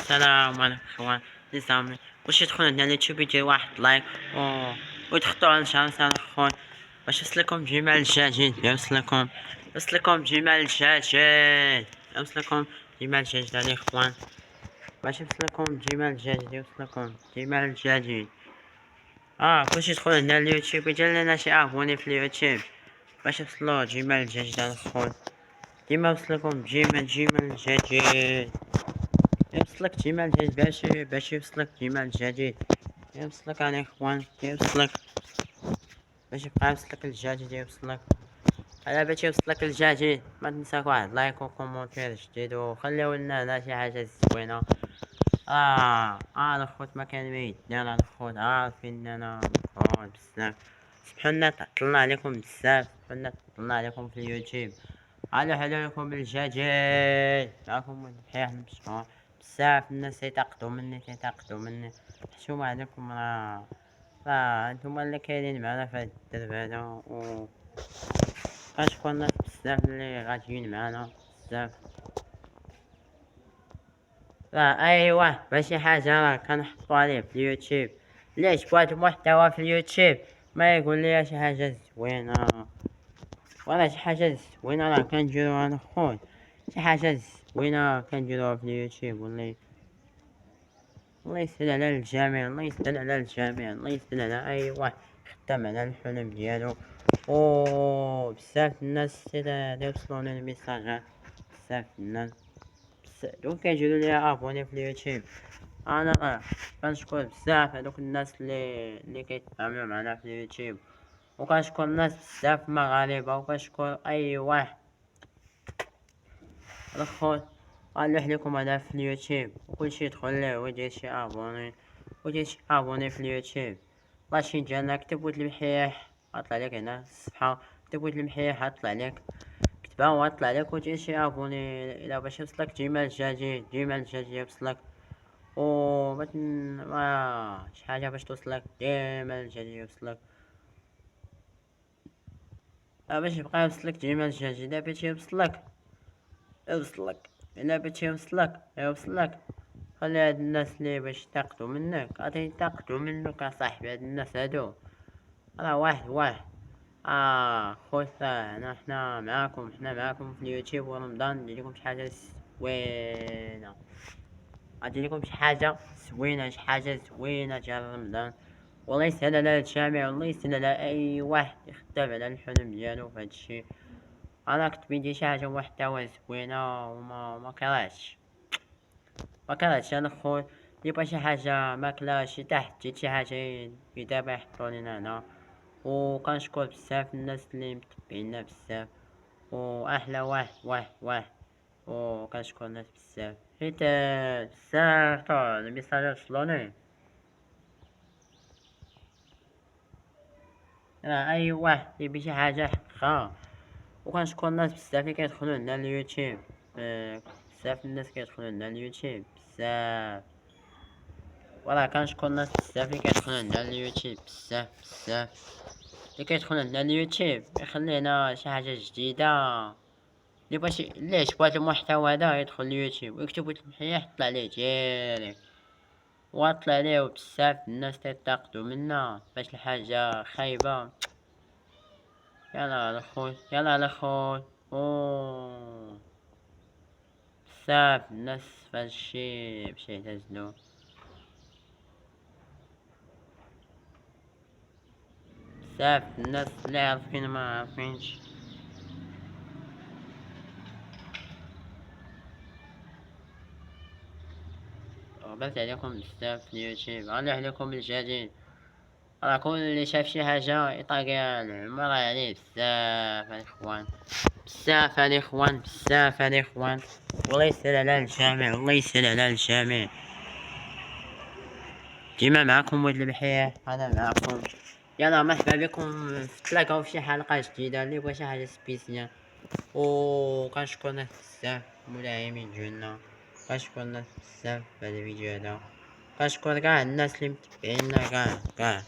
السلام عليكم اخوان نظامي واش تدخلوا عندنا اليوتيوب يدير واحد لايك وتخطوا على الجرس اخوان باش يوصلكم جميع الجديد يوصلكم جميع الجديد يوصلكم جميع الجديد على اخوان باش يوصلكم جميع الجديد يوصلكم جميع الجديد كلشي يدخل عندنا اليوتيوب يدير لنا شي ابوني في اليوتيوب باش يوصلوا جميع الجديد اخوان ديما يوصلكم جميع الجديد يوصلك جمال الجديد باش يوصلك جمال الجديد يوصلك على اخوان يوصلك باش يبقى يوصلك الجديد يوصلك على باش يوصلك الجديد ما تنساك واحد لايك وكومونتير جديد وخليو لنا هنا شي حاجه زوينه الخوت ما كان بيدنا الخوت عارفين انا الخوت بزاف سبحنا تعطلنا عليكم بزاف سبحنا تعطلنا عليكم في اليوتيوب على حلولكم الجديد معكم الحياة المشهور بزاف الناس يتعقدوا مني حشومة عليكم راه انتوما اللي كاينين معنا في هاد الدرب هذا كنشكر الناس بزاف اللي غاديين معنا بزاف ايوا ماشي حاجة راه كنحطو عليه في اليوتيوب ليش بغات المحتوى في اليوتيوب ما يقول لي شي حاجة زوينة ولا شي حاجة زوينة راه كنديروها انا خويا شي حاجة زوينة كنديروها في اليوتيوب والله يسهل على الجميع الله يسهل على الجميع الله يسهل على اي واحد خدام على الحلم ديالو بزاف الناس يوصلوني الميساجات بزاف الناس دوك كيجيو لي ابوني في اليوتيوب انا كنشكر بزاف هادوك الناس اللي كيتعاملوا معنا في اليوتيوب وكنشكر الناس بزاف المغاربه وكنشكر اي واحد الخوت غنلوح لكم هذا في اليوتيوب وكلشي يدخل ليه ويدير شي ابوني في اليوتيوب ماشي ديالنا كتب ود المحيح غطلع لك هنا الصفحه كتب ود المحيح غطلع لك كتبها وغطلع لك ودير شي ابوني الى باش يوصلك ديما الجديد يوصلك ما شي حاجه باش توصلك ديما الجديد يوصلك باش يبقى يوصلك ديما الجديد الا بغيتي يوصلك الا بغيتي يوصلك خلي هاد الناس اللي باش يتاقدوا منك غادي يتاقدوا منك اصاحبي هاد الناس هادو راه واحد خويا حنا معاكم في اليوتيوب ورمضان ندير لكم شي حاجه زوينه غادي لكم شي حاجه زوينه ديال رمضان والله يسهل على الجميع والله يسهل على اي واحد يخدم على الحلم ديالو في هادشي انا كنت بيدي شي حاجه محتوى زوينه وما ما كرهتش انا خويا اللي بغى شي حاجه ماكله شي تحت شي حاجه دابا يحطوا لنا هنا وكنشكر بزاف الناس اللي متبعينا بزاف واحلى واحد وكنشكر الناس بزاف حيت بزاف الميساجات وصلوني راه اي واحد يبي شي حاجه حقها وكنشكر الناس بزاف اللي كيدخلوا لنا اليوتيوب بزاف الناس كيدخلوا لنا اليوتيوب بزاف والله كنشكر الناس بزاف اللي كيدخلوا لنا اليوتيوب بزاف اللي كيدخل عندنا اليوتيوب يخلينا شي حاجه جديده اللي بغى ليش بغات المحتوى هذا يدخل اليوتيوب ويكتب المحيح يطلع ليه ديريكت وطلع ليه بزاف الناس تيتاقدوا منا باش الحاجه خايبه يلا على خويا بزاف الناس فهادشي باش يعتزلوا بزاف الناس اللي عارفين ما عارفينش غبرت عليكم بزاف في اليوتيوب غنلوح لكم الجديد راه كل اللي شاف شي حاجه يطاقي العمر عليه بزاف الاخوان والله يسهل على الجميع ديما معكم ولد البحيح انا معكم يلا مرحبا بكم تلاقاو في شي حلقه جديده اللي بغى شي حاجه سبيسيال كنشكر الناس بزاف المداعمين ديالنا كنشكر الناس بزاف في هذا الفيديو هذا كنشكر كاع الناس اللي متبعينا كاع